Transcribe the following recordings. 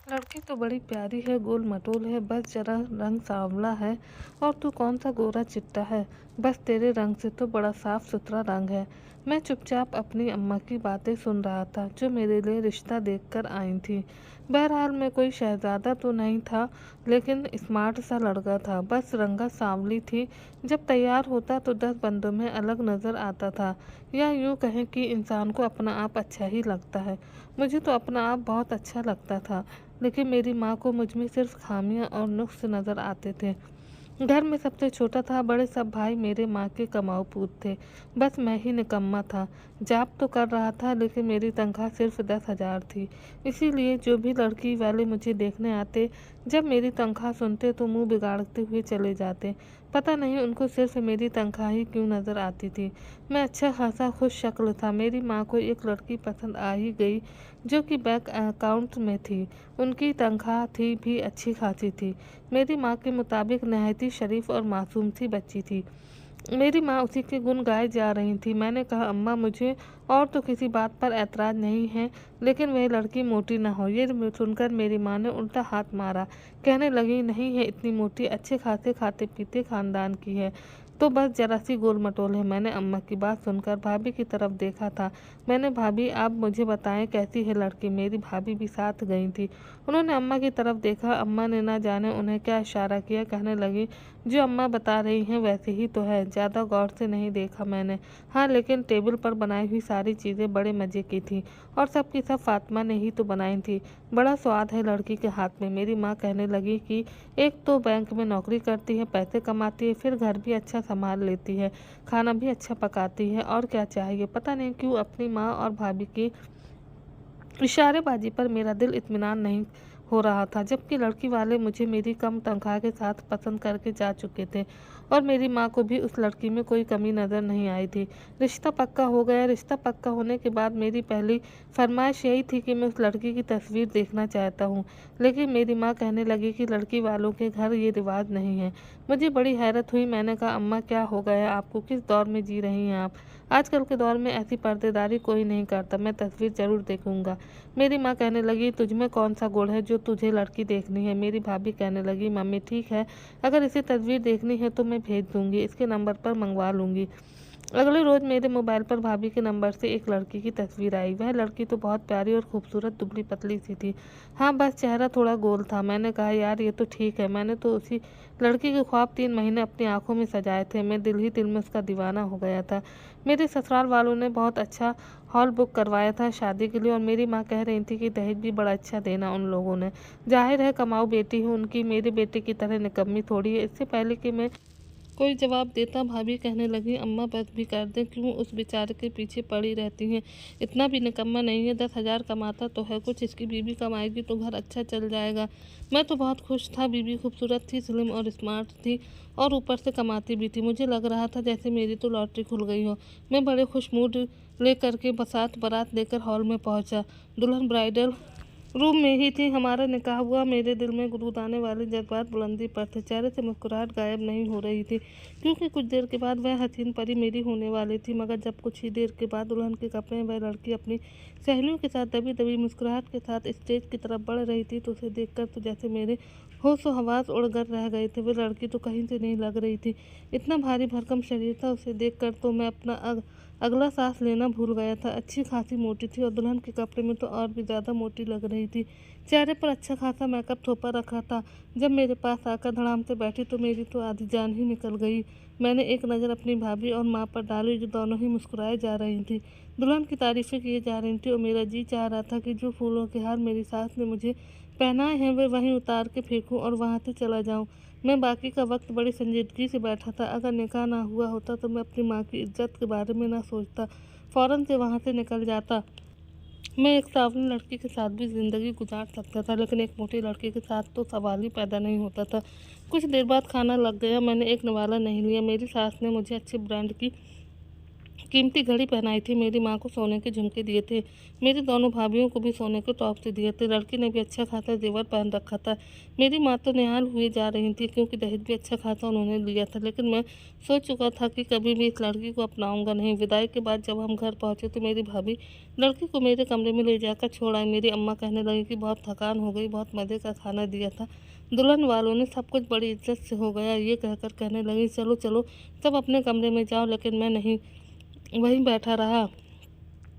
लड़की तो बड़ी प्यारी है, गोल मटोल है, बस जरा रंग सांवला है। और तू कौन सा गोरा चिट्टा है, बस तेरे रंग से तो बड़ा साफ सुथरा रंग है। मैं चुपचाप अपनी अम्मा की बातें सुन रहा था, जो मेरे लिए रिश्ता देखकर आई थी। बहरहाल मैं कोई शहजादा तो नहीं था, लेकिन स्मार्ट सा लड़का था। बस रंगा सांवली थी। जब तैयार होता तो 10 बंदों में अलग नज़र आता था, या यूँ कहें कि इंसान को अपना आप अच्छा ही लगता है। मुझे तो अपना आप बहुत अच्छा लगता था, लेकिन मेरी माँ को मुझ में सिर्फ खामियां और नुक्स नज़र आते थे। घर में सबसे छोटा था, बड़े सब भाई मेरे माँ के कमाऊ पूत थे। बस मैं ही निकम्मा था। जॉब तो कर रहा था, लेकिन मेरी तनख्वाह सिर्फ 10,000 थी। इसीलिए जो भी लड़की वाले मुझे देखने आते, जब मेरी तनख्वाह सुनते तो मुंह बिगाड़ते हुए चले जाते। पता नहीं उनको सिर्फ मेरी तनख्वाह ही क्यों नज़र आती थी। मैं अच्छा खासा खुश शक्ल था। मेरी माँ को एक लड़की पसंद आ ही गई, जो कि बैंक अकाउंट में थी। उनकी तनख्वाह थी भी अच्छी खासी थी। मेरी माँ के मुताबिक नहायत ही शरीफ और मासूम सी बच्ची थी। मेरी माँ उसी के गुण गाए जा रही थी। मैंने कहा, अम्मा मुझे और तो किसी बात पर ऐतराज़ नहीं है, लेकिन वह लड़की मोटी ना हो। ये सुनकर मेरी माँ ने उल्टा हाथ मारा। कहने लगी, नहीं है इतनी मोटी, अच्छे खासे खाते पीते खानदान की है, तो बस जरा सी गोल मटोल है। मैंने अम्मा की बात सुनकर भाभी की तरफ देखा था। मैंने, भाभी आप मुझे बताएं कैसी है लड़की। मेरी भाभी भी साथ गई थी। उन्होंने अम्मा की तरफ देखा। अम्मा ने ना जाने उन्हें क्या इशारा किया। कहने लगी, जो अम्मा बता रही हैं वैसे ही तो है, ज़्यादा गौर से नहीं देखा मैंने। हाँ, लेकिन टेबल पर बनाई हुई सारी चीज़ें बड़े मज़े की थी, और सब की सब फातिमा ने ही तो बनाई थी। बड़ा स्वाद है लड़की के हाथ में। मेरी माँ कहने लगी कि एक तो बैंक में नौकरी करती है, पैसे कमाती है, फिर घर भी अच्छा संभाल लेती है, खाना भी अच्छा पकाती है, और क्या चाहिए। पता नहीं क्यों अपनी माँ और भाभी की इशारेबाजी पर मेरा दिल इत्मीनान नहीं हो रहा था, जबकि लड़की वाले मुझे मेरी कम तनख्वाह के साथ पसंद करके जा चुके थे, और मेरी माँ को भी उस लड़की में कोई कमी नज़र नहीं आई थी। रिश्ता पक्का हो गया। रिश्ता पक्का होने के बाद मेरी पहली फरमाइश यही थी कि मैं उस लड़की की तस्वीर देखना चाहता हूँ, लेकिन मेरी माँ कहने लगी कि लड़की वालों के घर ये रिवाज नहीं है। मुझे बड़ी हैरत हुई। मैंने कहा, अम्मा क्या हो गया आपको, किस दौर में जी रही हैं आप? आजकल के दौर में ऐसी पर्देदारी कोई नहीं करता। मैं तस्वीर जरूर देखूंगा। मेरी माँ कहने लगी, तुझमें कौन सा गुण है जो तुझे लड़की देखनी है? मेरी भाभी कहने लगी, मम्मी ठीक है, अगर इसे तस्वीर देखनी है तो मैं भेज दूंगी, इसके नंबर पर मंगवा लूंगी। अगले रोज मेरे मोबाइल पर भाभी के नंबर से एक लड़की की तस्वीर आई। वह लड़की तो बहुत प्यारी और खूबसूरत दुबली पतली सी थी। हाँ, बस चेहरा थोड़ा गोल था। मैंने कहा, यार ये तो ठीक है। मैंने तो उसी लड़की के ख्वाब 3 महीने अपनी आंखों में सजाए थे। मैं दिल ही दिल में उसका दीवाना हो गया था। मेरे ससुराल वालों ने बहुत अच्छा हॉल बुक करवाया था शादी के लिए, और मेरी माँ कह रही थी कि दहेज भी बड़ा अच्छा देना उन लोगों ने। जाहिर है कमाऊ बेटी हूँ उनकी, मेरे बेटे की तरह निकम्मी थोड़ी है। इससे पहले कि मैं कोई जवाब देता, भाभी कहने लगी, अम्मा बस भी कर दें, क्यों उस बेचारे के पीछे पड़ी रहती हैं? इतना भी निकम्मा नहीं है, 10,000 कमाता तो है कुछ, इसकी बीवी कमाएगी तो घर अच्छा चल जाएगा। मैं तो बहुत खुश था। बीवी खूबसूरत थी, स्लिम और स्मार्ट थी, और ऊपर से कमाती भी थी। मुझे लग रहा था जैसे मेरी तो लॉटरी खुल गई हो। मैं बड़े खुश मूड लेकर के बसात बारात लेकर हॉल में पहुंचा। दुल्हन ब्राइडल रूम में ही थी। हमारा निकाह हुआ। मेरे दिल में गुदगुदाने वाले जज्बात बुलंदी पर थे। चेहरे से मुस्कुराहट गायब नहीं हो रही थी, क्योंकि कुछ देर के बाद वह हसीन परी मेरी होने वाली थी। मगर जब कुछ ही देर के बाद दुल्हन के कपड़े में वह लड़की अपनी सहेलियों के साथ दबी दबी मुस्कुराहट के साथ स्टेज की तरफ बढ़ रही थी, तो उसे देखकर तो जैसे मेरे होशो हवास उड़कर रह गए थे। वह लड़की तो कहीं से नहीं लग रही थी। इतना भारी भरकम शरीर था। उसे देखकर तो मैं अपना अगला सांस लेना भूल गया था। अच्छी खासी मोटी थी, और दुल्हन के कपड़े में तो और भी ज़्यादा मोटी लग रही थी। चेहरे पर अच्छा खासा मेकअप थोपा रखा था। जब मेरे पास आकर धड़ाम से बैठी तो मेरी तो आधी जान ही निकल गई। मैंने एक नज़र अपनी भाभी और माँ पर डाली, जो दोनों ही मुस्कुराए जा रही थी, दुल्हन की तारीफ़ें किए जा रही थी, और मेरा जी चाह रहा था कि जो फूलों के हार मेरी सास ने मुझे पहनाए हैं वे वहीं उतार के फेंकूं और वहाँ से चला जाऊं। मैं बाकी का वक्त बड़ी संजीदगी से बैठा था। अगर निकाह ना हुआ होता तो मैं अपनी माँ की इज्जत के बारे में ना सोचता, फ़ौरन से वहाँ से निकल जाता। मैं एक सांवली लड़की के साथ भी ज़िंदगी गुजार सकता था, लेकिन एक मोटी लड़की के साथ तो सवाल ही पैदा नहीं होता था। कुछ देर बाद खाना लग गया। मैंने एक निवाला नहीं लिया। मेरी सास ने मुझे अच्छे ब्रांड की कीमती घड़ी पहनाई थी, मेरी माँ को सोने के झुमके दिए थे, मेरी दोनों भाभीयों को भी सोने के टॉप्स दिए थे, लड़की ने भी अच्छा खासा जेवर पहन रखा था। मेरी माँ तो निहाल हुए जा रही थी क्योंकि दहेज भी अच्छा खासा उन्होंने लिया था, लेकिन मैं सोच चुका था कि कभी भी इस लड़की को अपनाऊंगा नहीं। विदाई के बाद जब हम घर पहुँचे तो मेरी भाभी लड़की को मेरे कमरे में ले जाकर छोड़ आई। मेरी अम्मा कहने लगी कि बहुत थकान हो गई, बहुत मज़े का खाना दिया था, दुल्हन वालों ने, सब कुछ बड़ी इज्जत से हो गया। ये कहकर कहने लगी चलो चलो सब अपने कमरे में जाओ, लेकिन मैं नहीं, वहीं बैठा रहा।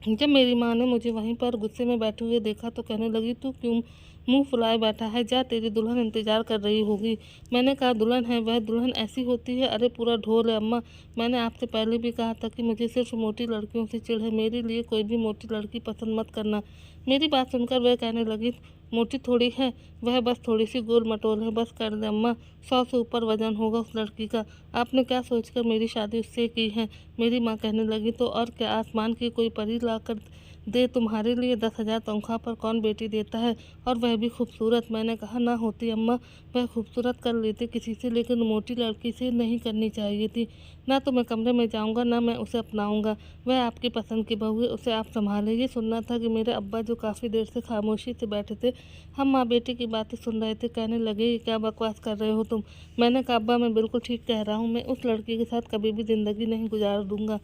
जब मेरी माँ ने मुझे वहीं पर गुस्से में बैठे हुए देखा तो कहने लगी तू क्यों मुंह फुलाए बैठा है, जा तेरी दुल्हन इंतजार कर रही होगी। मैंने कहा दुल्हन है वह दुल्हन ऐसी होती है, अरे पूरा ढोल है अम्मा। मैंने आपसे पहले भी कहा था कि मुझे सिर्फ मोटी लड़कियों से चिढ़ है, मेरे लिए कोई भी मोटी लड़की पसंद मत करना। मेरी बात सुनकर वह कहने लगी मोटी थोड़ी है, वह बस थोड़ी सी गोल मटोल है, बस कर दे अम्मा, 100 से ऊपर वजन होगा उस लड़की का। आपने क्या सोचकर मेरी शादी उससे की है। मेरी माँ कहने लगी तो और क्या, आसमान की कोई परी ला कर दे तुम्हारे लिए, 10,000 तनख्वाह पर कौन बेटी देता है, और वह भी खूबसूरत। मैंने कहा ना होती अम्मा, वह खूबसूरत कर लेती किसी से, लेकिन मोटी लड़की से नहीं करनी चाहिए थी। ना तो मैं कमरे में जाऊंगा, ना मैं उसे अपनाऊंगा, वह आपकी पसंद की बहू है, उसे आप संभालें। ये सुनना था कि मेरे अब्बा जो काफ़ी देर से खामोशी से बैठे थे, हम माँ बेटी की बातें सुन रहे थे, कहने लगे ये क्या बकवास कर रहे हो तुम। मैंने कहा अब्बा मैं बिल्कुल ठीक कह रहा हूँ, मैं उस लड़की के साथ कभी भी ज़िंदगी नहीं गुजार दूंगा।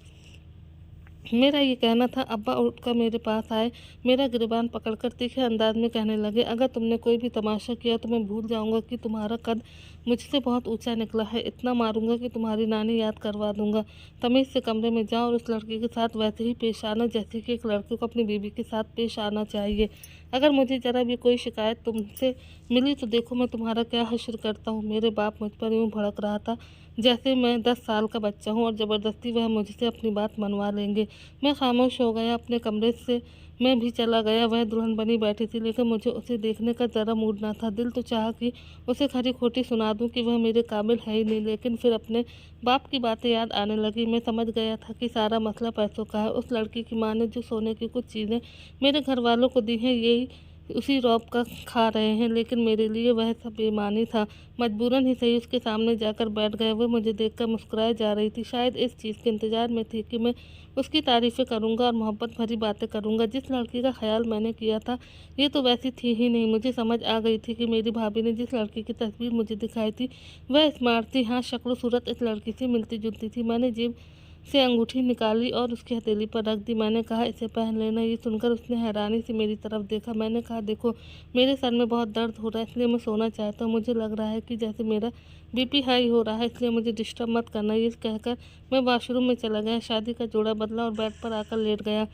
मेरा ये कहना था। अब्बा उठकर मेरे पास आए, मेरा गिरबान पकड़कर तीखे अंदाज में कहने लगे अगर तुमने कोई भी तमाशा किया तो मैं भूल जाऊंगा कि तुम्हारा कद मुझसे बहुत ऊंचा निकला है, इतना मारूंगा कि तुम्हारी नानी याद करवा दूंगा। तमीज़ से कमरे में जाओ और उस लड़की के साथ वैसे ही पेश आना जैसे कि एक लड़के को अपनी बीवी के साथ पेश आना चाहिए। अगर मुझे ज़रा भी कोई शिकायत तुमसे मिली तो देखो मैं तुम्हारा क्या हश्र करता हूँ। मेरे बाप मुझ पर यूँ भड़क रहा था जैसे मैं 10 साल का बच्चा हूँ और ज़बरदस्ती वह मुझसे अपनी बात मनवा लेंगे। मैं खामोश हो गया, अपने कमरे से मैं भी चला गया। वह दुल्हन बनी बैठी थी, लेकिन मुझे उसे देखने का ज़रा मूड ना था। दिल तो चाहा कि उसे खरी खोटी सुना दूं कि वह मेरे काबिल है ही नहीं, लेकिन फिर अपने बाप की बातें याद आने लगी। मैं समझ गया था कि सारा मसला पैसों का है। उस लड़की की माँ ने जो सोने की कुछ चीज़ें मेरे घर वालों को दी हैं, यही उसी रौब का खा रहे हैं, लेकिन मेरे लिए वह सब बेईमानी था। मजबूरन ही सही उसके सामने जाकर बैठ गए। वह मुझे देखकर मुस्कुराए जा रही थी, शायद इस चीज़ के इंतज़ार में थी कि मैं उसकी तारीफ़ें करूंगा और मोहब्बत भरी बातें करूंगा। जिस लड़की का ख्याल मैंने किया था ये तो वैसी थी ही नहीं। मुझे समझ आ गई थी कि मेरी भाभी ने जिस लड़की की तस्वीर मुझे दिखाई थी वह स्मार्ट थी। हाँ, शक्ल सूरत इस लड़की से मिलती जुलती थी। मैंने जेब से अंगूठी निकाली और उसकी हथेली पर रख दी। मैंने कहा इसे पहन लेना। ये सुनकर उसने हैरानी से मेरी तरफ देखा। मैंने कहा देखो मेरे सर में बहुत दर्द हो रहा है, इसलिए मैं सोना चाहता हूँ। मुझे लग रहा है कि जैसे मेरा बीपी हाई हो रहा है, इसलिए मुझे डिस्टर्ब मत करना। ये कहकर मैं वॉशरूम में चला गया, शादी का जोड़ा बदला और बेड पर आकर लेट गया।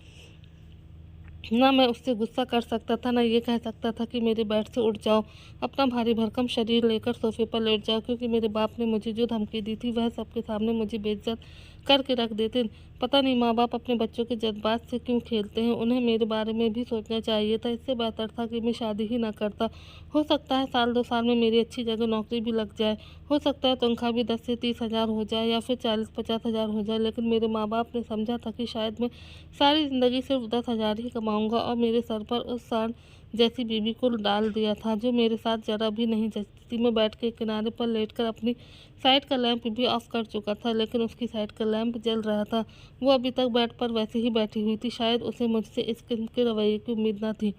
ना मैं उससे गुस्सा कर सकता था, ना ये कह सकता था कि मेरे बेड से उठ जाओ, अपना भारी भरकम शरीर लेकर सोफे पर लेट जाओ, क्योंकि मेरे बाप ने मुझे जो धमकी दी थी वह सबके सामने मुझे बेइज्जत करके रख देते। पता नहीं माँ बाप अपने बच्चों के जज्बात से क्यों खेलते हैं। उन्हें मेरे बारे में भी सोचना चाहिए था। इससे बेहतर था कि मैं शादी ही ना करता। हो सकता है साल 2 साल में मेरी अच्छी जगह नौकरी भी लग जाए, हो सकता है तनख्वाह भी 10 से 30 हज़ार हो जाए या फिर 40-50 हज़ार हो जाए, लेकिन मेरे माँ बाप ने समझा था कि शायद मैं सारी ज़िंदगी सिर्फ 10 हज़ार ही कमाऊँगा, और मेरे सर पर उस सांड जैसी बीवी को डाल दिया था जो मेरे साथ ज़रा भी नहीं जचती थी। मैं बेड के किनारे पर लेटकर अपनी साइड का लैंप भी ऑफ कर चुका था, लेकिन उसकी साइड का लैंप जल रहा था। वो अभी तक बेड पर वैसे ही बैठी हुई थी। शायद उसे मुझसे इस किस्म के रवैये की उम्मीद न थी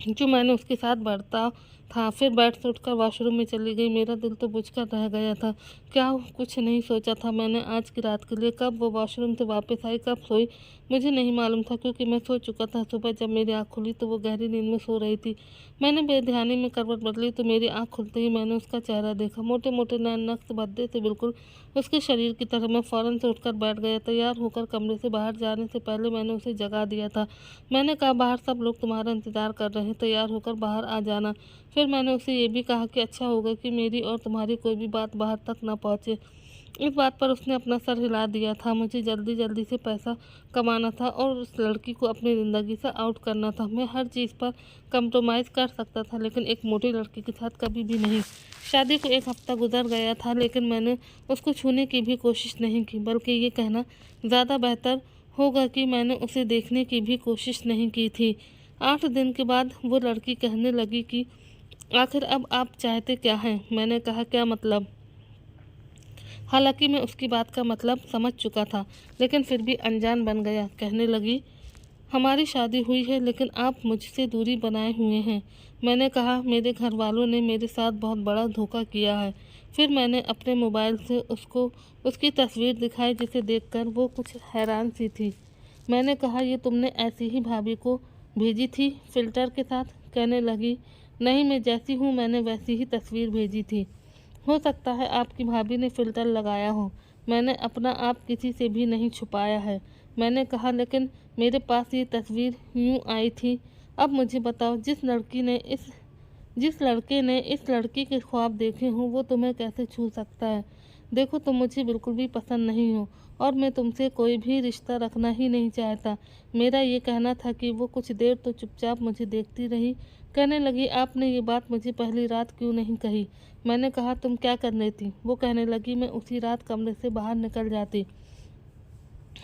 जो मैंने उसके साथ बरता था। फिर बेड से उठकर वॉशरूम में चली गई। मेरा दिल तो बुझकर रह गया था। क्या कुछ नहीं सोचा था मैंने आज की रात के लिए। कब वो वॉशरूम से वापस आई, कब सोई, मुझे नहीं मालूम था, क्योंकि मैं सो चुका था। सुबह जब मेरी आँख खुली तो वो गहरी नींद में सो रही थी। मैंने बेध्यानी में करवट बदली तो मेरी आँख खुलते ही मैंने उसका चेहरा देखा। मोटे मोटे नैन नक्श भद्दे से बिल्कुल उसके शरीर की तरह। मैं फ़ौरन से उठकर बैठ गया। तैयार होकर कमरे से बाहर जाने से पहले मैंने उसे जगा दिया था। मैंने कहा बाहर सब लोग तुम्हारा इंतज़ार कर रहे हैं, तैयार होकर बाहर आ जाना। फिर मैंने उसे ये भी कहा कि अच्छा होगा कि मेरी और तुम्हारी कोई भी बात बाहर तक ना पहुँचे। इस बात पर उसने अपना सर हिला दिया था। मुझे जल्दी जल्दी से पैसा कमाना था और उस लड़की को अपनी ज़िंदगी से आउट करना था। मैं हर चीज़ पर कंप्रोमाइज़ कर सकता था, लेकिन एक मोटी लड़की के साथ कभी भी नहीं। शादी को 1 हफ्ता गुजर गया था, लेकिन मैंने उसको छूने की भी कोशिश नहीं की, बल्कि ये कहना ज़्यादा बेहतर होगा कि मैंने उसे देखने की भी कोशिश नहीं की थी। 8 दिन के बाद वो लड़की कहने लगी कि आखिर अब आप चाहते क्या हैं। मैंने कहा क्या मतलब। हालांकि मैं उसकी बात का मतलब समझ चुका था, लेकिन फिर भी अनजान बन गया। कहने लगी, हमारी शादी हुई है लेकिन आप मुझसे दूरी बनाए हुए हैं। मैंने कहा, मेरे घर वालों ने मेरे साथ बहुत बड़ा धोखा किया है। फिर मैंने अपने मोबाइल से उसको उसकी तस्वीर दिखाई, जिसे देखकर वो कुछ हैरान सी थी। मैंने कहा, ये तुमने ऐसी ही भाभी को भेजी थी फ़िल्टर के साथ? कहने लगी, नहीं, मैं जैसी हूँ मैंने वैसी ही तस्वीर भेजी थी। हो सकता है आपकी भाभी ने फ़िल्टर लगाया हो। मैंने अपना आप किसी से भी नहीं छुपाया है। मैंने कहा, लेकिन मेरे पास ये तस्वीर यूँ आई थी। अब मुझे बताओ, जिस लड़के ने इस लड़की के ख्वाब देखे हों वो तुम्हें कैसे छू सकता है? देखो, तुम मुझे बिल्कुल भी पसंद नहीं हो और मैं तुमसे कोई भी रिश्ता रखना ही नहीं चाहता। मेरा ये कहना था कि वो कुछ देर तो चुपचाप मुझे देखती रही। कहने लगी, आपने ये बात मुझे पहली रात क्यों नहीं कही? मैंने कहा, तुम क्या करनी थी? वो कहने लगी, मैं उसी रात कमरे से बाहर निकल जाती,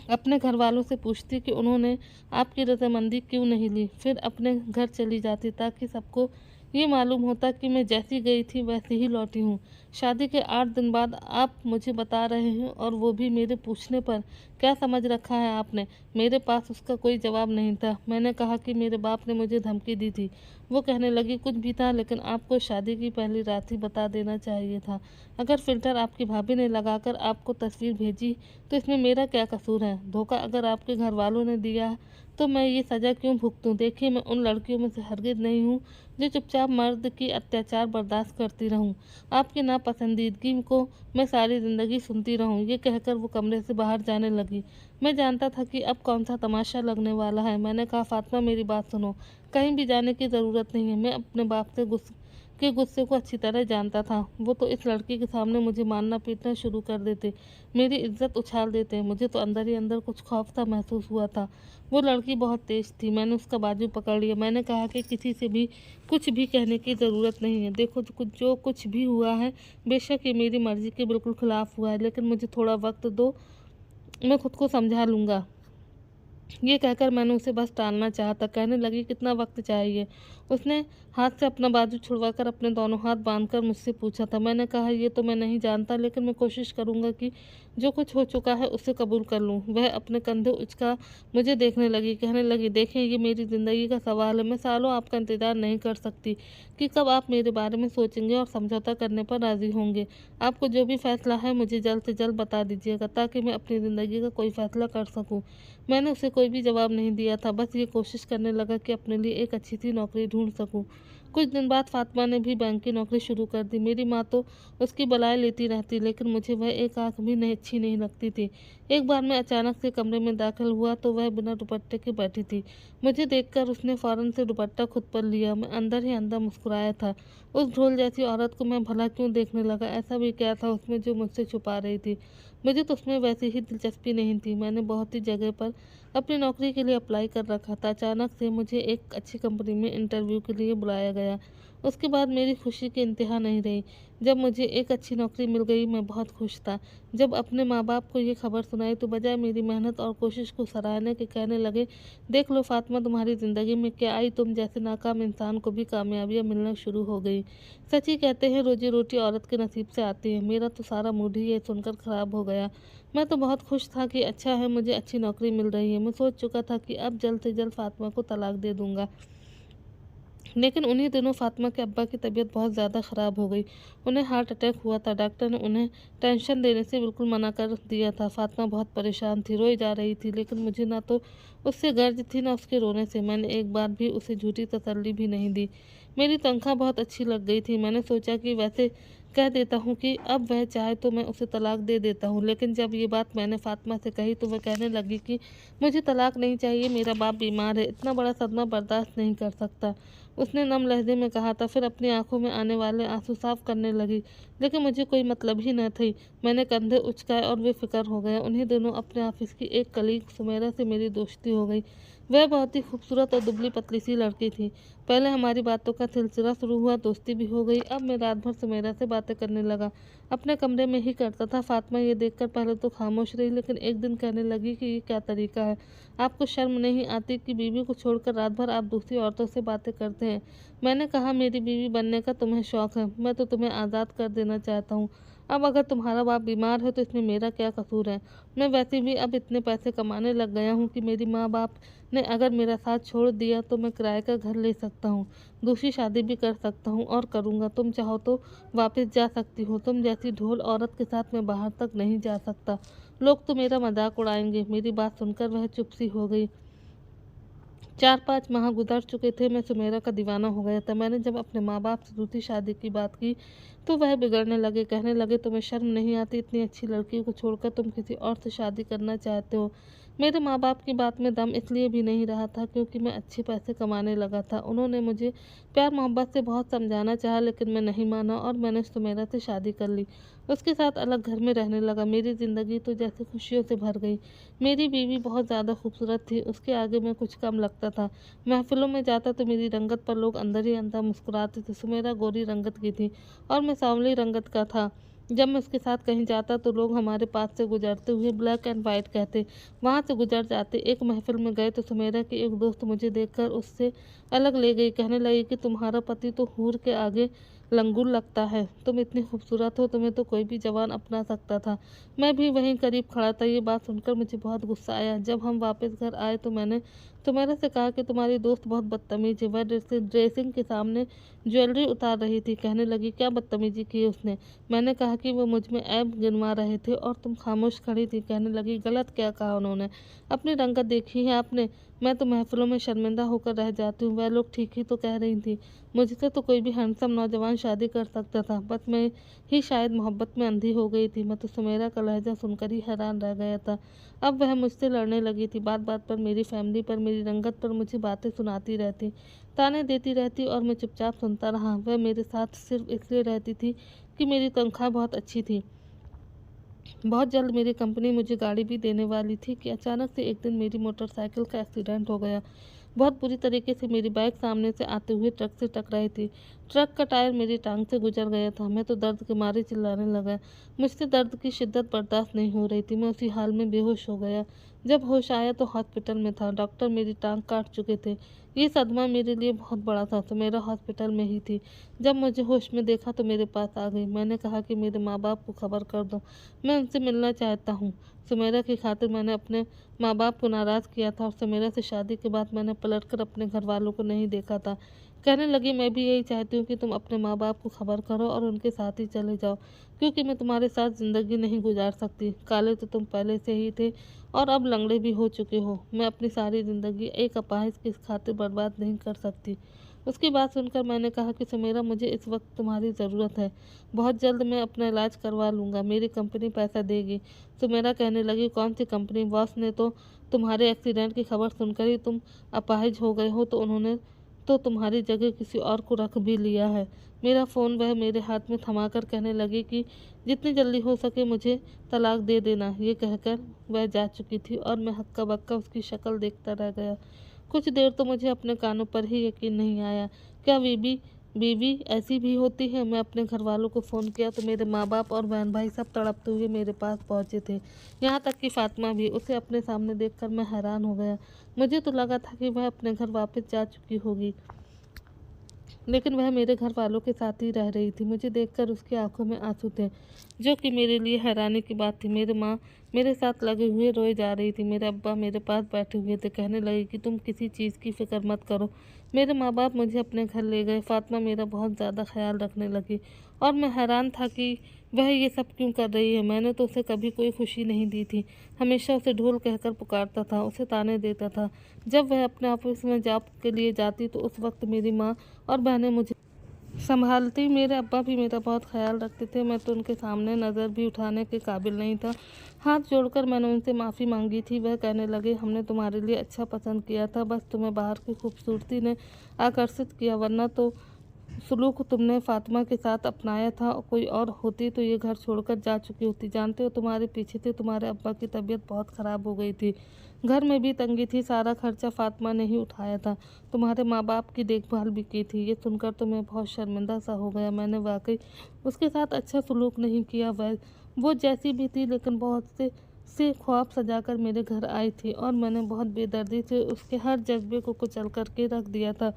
अपने घर वालों से पूछती कि उन्होंने आपकी रजामंदी क्यों नहीं ली, फिर अपने घर चली जाती ताकि सबको ये मालूम होता कि मैं जैसी गई थी वैसी ही लौटी हूँ। शादी के 8 दिन बाद आप मुझे बता रहे हैं, और वो भी मेरे पूछने पर। क्या समझ रखा है आपने? मेरे पास उसका कोई जवाब नहीं था। मैंने कहा कि मेरे बाप ने मुझे धमकी दी थी। वो कहने लगी, कुछ भी था, लेकिन आपको शादी की पहली रात ही बता देना चाहिए था। अगर फ़िल्टर आपकी भाभी ने लगाकर आपको तस्वीर भेजी तो इसमें मेरा क्या कसूर है? धोखा अगर आपके घर वालों ने दिया तो मैं ये सज़ा क्यों भुगतूं? देखिए, मैं उन लड़कियों में से हरगिज़ नहीं हूँ जो चुपचाप मर्द की अत्याचार बर्दाश्त करती रहूं। आपकी नापसंदीदगी को मैं सारी ज़िंदगी सुनती रहूं। ये कहकर वो कमरे से बाहर जाने लगी। मैं जानता था कि अब कौन सा तमाशा लगने वाला है। मैंने कहा, फातिमा, मेरी बात सुनो, कहीं भी जाने की ज़रूरत नहीं है। मैं अपने बाप के गुस्से को अच्छी तरह जानता था। वो तो इस लड़की के सामने मुझे मारना पीटना शुरू कर देते, मेरी इज्जत उछाल देते। मुझे तो अंदर ही अंदर कुछ खौफ सा महसूस हुआ था। वो लड़की बहुत तेज थी। मैंने उसका बाजू पकड़ लिया। मैंने कहा कि किसी से भी कुछ भी कहने की ज़रूरत नहीं है। देखो, जो कुछ भी हुआ है, बेशक ये मेरी मर्ज़ी के बिल्कुल ख़िलाफ़ हुआ है, लेकिन मुझे थोड़ा वक्त दो, मैं खुद को समझा लूँगा। ये कहकर मैंने उसे बस टालना चाहा था। कहने लगी, कितना वक्त चाहिए? उसने हाथ से अपना बाजू छुड़वाकर अपने दोनों हाथ बांधकर मुझसे पूछा था। मैंने कहा, ये तो मैं नहीं जानता, लेकिन मैं कोशिश करूँगा कि जो कुछ हो चुका है उसे कबूल कर लूँ। वह अपने कंधे उचका मुझे देखने लगी। कहने लगी, देखें, ये मेरी ज़िंदगी का सवाल है। मैं सालों आपका इंतज़ार नहीं कर सकती कि कब आप मेरे बारे में सोचेंगे और समझौता करने पर राज़ी होंगे। आपको जो भी फ़ैसला है मुझे जल्द से जल्द बता दीजिएगा, ताकि मैं अपनी ज़िंदगी का कोई फ़ैसला कर सकूँ। मैंने उसे कोई भी जवाब नहीं दिया था, बस ये कोशिश करने लगा कि अपने लिए एक अच्छी सी नौकरी ढूंढ सकूं। कुछ दिन बाद फातिमा ने भी बैंक की नौकरी शुरू कर दी। मेरी माँ तो उसकी बलाएं लेती रहती, लेकिन मुझे वह एक आंख भी नहीं अच्छी नहीं लगती थी। एक बार मैं अचानक से कमरे में दाखिल हुआ तो वह बिना दुपट्टे के बैठी थी। मुझे देखकर उसने फ़ौरन से दुपट्टा खुद पर लिया। मैं अंदर ही अंदर मुस्कुराया था। उस ढोल जैसी औरत को मैं भला क्यों देखने लगा? ऐसा भी क्या था उसमें जो मुझसे छुपा रही थी? मुझे तो उसमें वैसी ही दिलचस्पी नहीं थी। मैंने बहुत सी जगह पर अपनी नौकरी के लिए अप्लाई कर रखा था। अचानक से मुझे एक अच्छी कंपनी में इंटरव्यू के लिए बुलाया गया। उसके बाद मेरी खुशी की इंतहा नहीं रही। जब मुझे एक अच्छी नौकरी मिल गई मैं बहुत खुश था। जब अपने माँ बाप को ये खबर सुनाई तो बजाय मेरी मेहनत और कोशिश को सराहने के कहने लगे, देख लो फातिमा, तुम्हारी ज़िंदगी में क्या आई, तुम जैसे नाकाम इंसान को भी कामयाबियाँ मिलना शुरू हो गई। सच ही कहते हैं, रोजी रोटी औरत के नसीब से आती है। मेरा तो सारा मूड ही ये सुनकर ख़राब हो गया। मैं तो बहुत खुश था कि अच्छा है, मुझे अच्छी नौकरी मिल रही है। मैं सोच चुका था कि अब जल्द से जल्द फातिमा को तलाक दे दूंगा। लेकिन उन्हीं दिनों फातिमा के अब्बा की तबीयत बहुत ज़्यादा ख़राब हो गई। उन्हें हार्ट अटैक हुआ था। डॉक्टर ने उन्हें टेंशन लेने से बिल्कुल मना कर दिया था। फातिमा बहुत परेशान थी, रोई जा रही थी, लेकिन मुझे ना तो उससे गर्ज थी ना उसके रोने से। मैंने एक बार भी उसे झूठी तसल्ली भी नहीं दी। मेरी तनख्वाह बहुत अच्छी लग गई थी। मैंने सोचा कि वैसे कह देता हूँ कि अब वह चाहे तो मैं उसे तलाक दे देता हूँ। लेकिन जब ये बात मैंने फातिमा से कही तो वह कहने लगी कि मुझे तलाक नहीं चाहिए, मेरा बाप बीमार है, इतना बड़ा सदमा बर्दाश्त नहीं कर सकता। उसने नम लहजे में कहा था। फिर अपनी आंखों में आने वाले आंसू साफ करने लगी, लेकिन मुझे कोई मतलब ही न थी। मैंने कंधे उचकाए और बेफिक्र हो गया। उन्हीं दिनों अपने ऑफिस की एक कलीग सुमेरा से मेरी दोस्ती हो गई। वह बहुत ही खूबसूरत और दुबली पतली सी लड़की थी। पहले हमारी बातों का सिलसिला शुरू हुआ, दोस्ती भी हो गई। अब मैं रात भर सुमेरा से बातें करने लगा, अपने कमरे में ही करता था। फातिमा ये देखकर पहले तो खामोश रही, लेकिन एक दिन कहने लगी कि ये क्या तरीका है, आपको शर्म नहीं आती कि बीवी को छोड़कर रात भर आप दूसरी औरतों से बातें करते हैं। मैंने कहा, मेरी बीवी बनने का तुम्हें शौक है, मैं तो तुम्हें आज़ाद कर देना चाहता हूँ। अब अगर तुम्हारा बाप बीमार है तो इसमें मेरा क्या कसूर है। मैं वैसे भी अब इतने पैसे कमाने लग गया हूँ कि मेरी माँ बाप ने अगर मेरा साथ छोड़ दिया तो मैं किराए का घर ले सकता हूँ, दूसरी शादी भी कर सकता हूँ और करूँगा। तुम चाहो तो वापस जा सकती हो, तुम जैसी ढोल औरत के साथ मैं बाहर तक नहीं जा सकता। लोग तो मेरा मजाक उड़ाएंगे। मेरी बात सुनकर वह चुप सी हो गई। 4-5 माह गुजर चुके थे। मैं सुमेरा का दीवाना हो गया था। मैंने जब अपने माँ बाप से दूसरी शादी की बात की तो वह बिगड़ने लगे। कहने लगे, तुम्हें शर्म नहीं आती, इतनी अच्छी लड़की को छोड़कर तुम किसी और से शादी करना चाहते हो। मेरे माँ बाप की बात में दम इसलिए भी नहीं रहा था क्योंकि मैं अच्छे पैसे कमाने लगा था। उन्होंने मुझे प्यार मोहब्बत से बहुत समझाना चाहा, लेकिन मैं नहीं माना और मैंने सुमेरा से शादी कर ली। उसके साथ अलग घर में रहने लगा। मेरी ज़िंदगी तो जैसे खुशियों से भर गई। मेरी बीवी बहुत ज़्यादा खूबसूरत थी, उसके आगे मैं कुछ कम लगता था। महफिलों में जाता तो मेरी रंगत पर लोग अंदर ही अंदर मुस्कुराते थे। सुमेरा गोरी रंगत की थी और मैं सांवली रंगत का था। जब मैं उसके साथ कहीं जाता तो लोग हमारे पास से गुजरते हुए ब्लैक एंड वाइट कहते, वहाँ से गुजर जाते। एक महफिल में गए तो सुमेरा की एक दोस्त मुझे देखकर उससे अलग ले गई। कहने लगी कि तुम्हारा पति तो हूर के आगे लंगूर लगता है, तुम इतनी खूबसूरत हो, तुम्हें तो कोई भी जवान अपना सकता था। मैं भी वहीं करीब खड़ा था। ये बात सुनकर मुझे बहुत गुस्सा आया। जब हम वापस घर आए तो मैंने सुमेरा से कहा कि तुम्हारी दोस्त बहुत बदतमीज है। वह ड्रेसिंग के सामने ज्वेलरी उतार रही थी। कहने लगी, क्या बदतमीजी की उसने। मैंने कहा कि वो मुझ में ऐब गिनवा रहे थे और तुम खामोश खड़ी थी। कहने लगी, गलत क्या कहा उन्होंने, अपनी रंगत देखी है आपने। मैं तो महफिलों में शर्मिंदा होकर रह जाती हूँ, वह लोग ठीक ही तो कह रही थी। मुझसे तो कोई भी हैंडसम नौजवान शादी कर सकता था, बस मैं ही शायद मोहब्बत में अंधी हो गई थी। मैं तो सुमेरा का लहजा सुनकर ही हैरान रह गया था। अब वह मुझसे लड़ने लगी थी। बात बात पर मेरी फैमिली पर, मेरी रंगत पर मुझे बातें सुनाती रहती, ताने देती रहती और मैं चुपचाप सुनता रहा। वह मेरे साथ सिर्फ इसलिए रहती थी कि मेरी तनख्वाह बहुत अच्छी थी। बहुत जल्द मेरी कंपनी मुझे गाड़ी भी देने वाली थी कि अचानक से एक दिन मेरी मोटरसाइकिल का एक्सीडेंट हो गया। बहुत बुरी तरीके से मेरी बाइक सामने से आते हुए ट्रक से टकराई थी। ट्रक का टायर मेरी टांग से गुजर गया था। मैं तो दर्द के मारे चिल्लाने लगा। मुझसे दर्द की शिद्दत बर्दाश्त नहीं हो रही थी। मैं उसी हाल में बेहोश हो गया। जब होश आया तो हॉस्पिटल में था। डॉक्टर मेरी टांग काट चुके थे। ये सदमा मेरे लिए बहुत बड़ा था। तो मेरा हॉस्पिटल में ही थी। जब मुझे होश में देखा तो मेरे पास आ गई। मैंने कहा कि मेरे माँ बाप को खबर कर दो, मैं उनसे मिलना चाहता हूँ। सुमेरा की खातिर मैंने अपने माँ बाप को नाराज़ किया था और सुमेरा से शादी के बाद मैंने पलटकर अपने घर वालों को नहीं देखा था। कहने लगी, मैं भी यही चाहती हूँ कि तुम अपने माँ बाप को खबर करो और उनके साथ ही चले जाओ, क्योंकि मैं तुम्हारे साथ ज़िंदगी नहीं गुजार सकती। काले तो तुम पहले से ही थे और अब लंगड़े भी हो चुके हो। मैं अपनी सारी ज़िंदगी एक अपाहिज की खातिर बर्बाद नहीं कर सकती। उसकी बात सुनकर मैंने कहा कि सुमेरा, मुझे इस वक्त तुम्हारी ज़रूरत है। बहुत जल्द मैं अपना इलाज करवा लूँगा, मेरी कंपनी पैसा देगी। सुमेरा कहने लगी, कौन सी कंपनी? बॉस ने तो तुम्हारे एक्सीडेंट की खबर सुनकर ही तुम अपाहिज हो गए हो, तो उन्होंने तो तुम्हारी जगह किसी और को रख भी लिया है। मेरा फ़ोन वह मेरे हाथ में थमाकर कहने लगी कि जितनी जल्दी हो सके मुझे तलाक दे देना। ये कहकर वह जा चुकी थी और मैं हक्का बक्का उसकी शक्ल देखता रह गया। कुछ देर तो मुझे अपने कानों पर ही यकीन नहीं आया। क्या बीबी बीवी ऐसी भी होती है? मैं अपने घर वालों को फ़ोन किया तो मेरे माँ बाप और बहन भाई सब तड़पते हुए मेरे पास पहुँचे थे। यहाँ तक कि फातिमा भी। उसे अपने सामने देखकर मैं हैरान हो गया। मुझे तो लगा था कि वह अपने घर वापस जा चुकी होगी, लेकिन वह मेरे घर वालों के साथ ही रह रही थी। मुझे देखकर उसकी आंखों में आंसू थे, जो कि मेरे लिए हैरानी की बात थी। मेरी माँ मेरे साथ लगे हुए रोए जा रही थी। मेरे अब्बा मेरे पास बैठे हुए थे। कहने लगे कि तुम किसी चीज़ की फिक्र मत करो। मेरे माँ बाप मुझे अपने घर ले गए। फातिमा मेरा बहुत ज़्यादा ख्याल रखने लगी और मैं हैरान था कि वह ये सब क्यों कर रही है। मैंने तो उसे कभी कोई खुशी नहीं दी थी। हमेशा उसे ढोल कहकर पुकारता था, उसे ताने देता था। जब वह अपने ऑफिस में जॉब के लिए जाती तो उस वक्त मेरी माँ और बहनें मुझे संभालती। मेरे अब्बा भी मेरा बहुत ख्याल रखते थे। मैं तो उनके सामने नज़र भी उठाने के काबिल नहीं था। हाथ जोड़कर मैंने उनसे माफ़ी मांगी थी। वह कहने लगे, हमने तुम्हारे लिए अच्छा पसंद किया था, बस तुम्हें बाहर की खूबसूरती ने आकर्षित किया, वरना तो सलूक तुमने फातिमा के साथ अपनाया था। कोई और होती तो ये घर छोड़कर जा चुकी होती। जानते हो, तुम्हारे पीछे थे। तुम्हारे अब्बा की तबीयत बहुत ख़राब हो गई थी। घर में भी तंगी थी, सारा खर्चा फातिमा ने ही उठाया था। तुम्हारे माँ बाप की देखभाल भी की थी। ये सुनकर तो मैं बहुत शर्मिंदा सा हो गया। मैंने वाकई उसके साथ अच्छा सलूक नहीं किया। वह वो जैसी भी थी, लेकिन बहुत से ख्वाब सजाकर मेरे घर आई थी और मैंने बहुत बेदर्दी से उसके हर जज्बे को कुचल करके रख दिया था।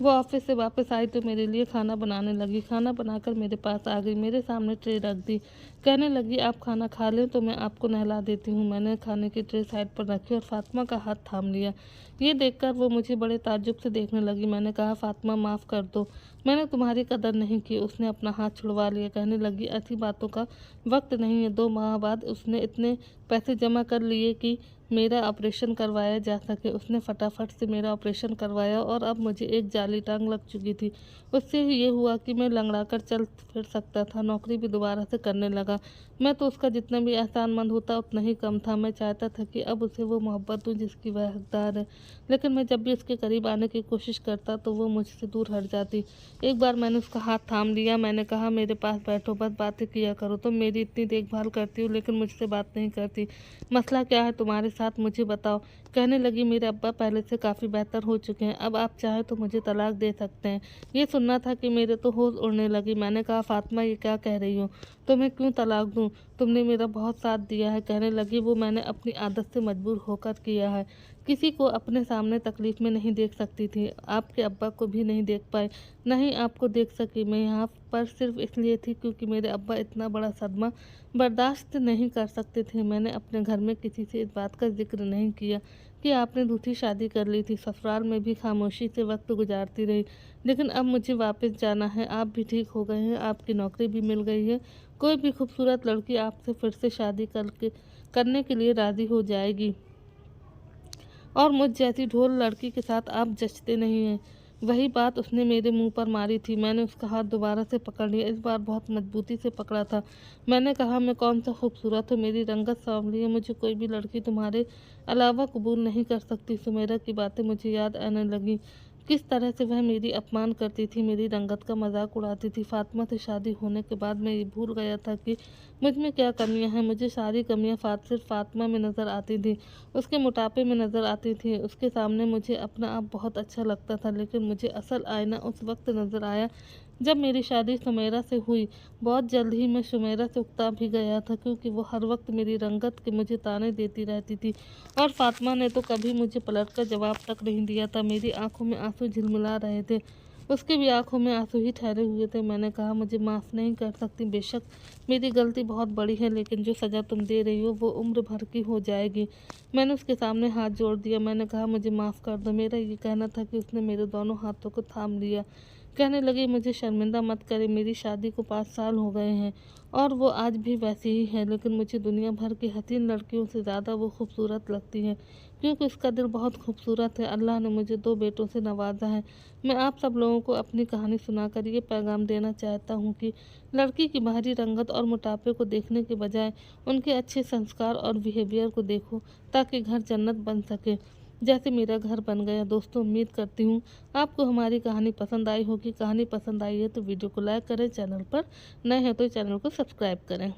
वो ऑफिस से वापस आई तो मेरे लिए खाना बनाने लगी। खाना बनाकर मेरे पास आ गई, मेरे सामने ट्रे रख दी। कहने लगी, आप खाना खा लें तो मैं आपको नहला देती हूँ। मैंने खाने की ट्रे साइड पर रखी और फातिमा का हाथ थाम लिया। ये देखकर वो मुझे बड़े ताज्जुब से देखने लगी। मैंने कहा, फातिमा माफ़ कर दो, मैंने तुम्हारी कदर नहीं की। उसने अपना हाथ छुड़वा लिया। कहने लगी, ऐसी बातों का वक्त नहीं है। 2 माह बाद उसने इतने पैसे जमा कर लिए कि मेरा ऑपरेशन करवाया जा सके। उसने फटाफट से मेरा ऑपरेशन करवाया और अब मुझे एक जाली टांग लग चुकी थी। उससे ये हुआ कि मैं लंगड़ाकर चल फिर सकता था। नौकरी भी दोबारा से करने लगा। मैं तो उसका जितना भी एहसानमंद होता उतना ही कम था। मैं चाहता था कि अब उसे वो मोहब्बत दूँ जिसकी वह हकदार है, लेकिन मैं जब भी उसके करीब आने की कोशिश करता तो वो मुझसे दूर हट जाती। एक बार मैंने उसका हाथ थाम लिया। मैंने कहा, मेरे पास बैठो, बस बातें किया करो। तुम मेरी इतनी देखभाल करती हो लेकिन मुझसे बात नहीं करती। मसला क्या है तुम्हारे साथ, मुझे बताओ। कहने लगी, मेरे अब्बा पहले से काफ़ी बेहतर हो चुके हैं, अब आप चाहें तो मुझे तलाक दे सकते हैं। ये सुनना था कि मेरे तो होश उड़ने लगी। मैंने कहा, फातिमा ये क्या कह रही हो, तुम्हें क्यों तलाक दूँ, तुमने मेरा बहुत साथ दिया है। कहने लगी, वो मैंने अपनी आदत से मजबूर होकर किया है। किसी को अपने सामने तकलीफ में नहीं देख सकती थी। आपके अब्बा को भी नहीं देख पाए, नहीं आपको देख सकी। मैं यहाँ पर सिर्फ इसलिए थी क्योंकि मेरे अब्बा इतना बड़ा सदमा बर्दाश्त नहीं कर सकते थे। मैंने अपने घर में किसी से इस बात का जिक्र नहीं किया कि आपने दूसरी शादी कर ली थी। ससुराल में भी खामोशी से वक्त गुजारती रही। लेकिन अब मुझे वापस जाना है। आप भी ठीक हो गए हैं, आपकी नौकरी भी मिल गई है। कोई भी खूबसूरत लड़की आपसे फिर से शादी करने के लिए राज़ी हो जाएगी और मुझ जैसी ढोल लड़की के साथ आप जचते नहीं हैं। वही बात उसने मेरे मुंह पर मारी थी। मैंने उसका हाथ दोबारा से पकड़ लिया, इस बार बहुत मजबूती से पकड़ा था। मैंने कहा, मैं कौन सा खूबसूरत हूँ, मेरी रंगत सांवली है, मुझे कोई भी लड़की तुम्हारे अलावा कबूल नहीं कर सकती। सुमेरा की बातें मुझे याद आने लगी। किस तरह से वह मेरी अपमान करती थी, मेरी रंगत का मजाक उड़ाती थी। फातिमा से शादी होने के बाद मैं ये भूल गया था कि मुझ में क्या कमियां हैं। मुझे सारी कमियां सिर्फ फातिमा में नज़र आती थी, उसके मोटापे में नज़र आती थी। उसके सामने मुझे अपना आप बहुत अच्छा लगता था, लेकिन मुझे असल आईना उस वक्त नज़र आया जब मेरी शादी सुमेरा से हुई। बहुत जल्द ही मैं सुमेरा से उकता भी गया था, क्योंकि वो हर वक्त मेरी रंगत के मुझे ताने देती रहती थी और फातिमा ने तो कभी मुझे पलट कर जवाब तक नहीं दिया था। मेरी आंखों में आंसू झिलमिला रहे थे, उसकी भी आंखों में आंसू ही ठहरे हुए थे। मैंने कहा, मुझे माफ़ नहीं कर सकती। बेशक मेरी गलती बहुत बड़ी है, लेकिन जो सज़ा तुम दे रही हो वो उम्र भर की हो जाएगी। मैंने उसके सामने हाथ जोड़ दिया। मैंने कहा, मुझे माफ़ कर दो। मेरा ये कहना था कि उसने मेरे दोनों हाथों को थाम लिया। कहने लगी, मुझे शर्मिंदा मत करे, मेरी शादी को 5 साल हो गए हैं और वो आज भी वैसी ही है, लेकिन मुझे दुनिया भर की हसीन लड़कियों से ज़्यादा वो खूबसूरत लगती है, क्योंकि उसका दिल बहुत खूबसूरत है। अल्लाह ने मुझे 2 बेटों से नवाजा है। मैं आप सब लोगों को अपनी कहानी सुनाकर ये पैगाम देना चाहता हूँ कि लड़की की बाहरी रंगत और मोटापे को देखने के बजाय उनके अच्छे संस्कार और बिहेवियर को देखो, ताकि घर जन्नत बन सके, जैसे मेरा घर बन गया। दोस्तों, उम्मीद करती हूँ आपको हमारी कहानी पसंद आई होगी। कहानी पसंद आई है तो वीडियो को लाइक करें, चैनल पर नए हैं तो चैनल को सब्सक्राइब करें।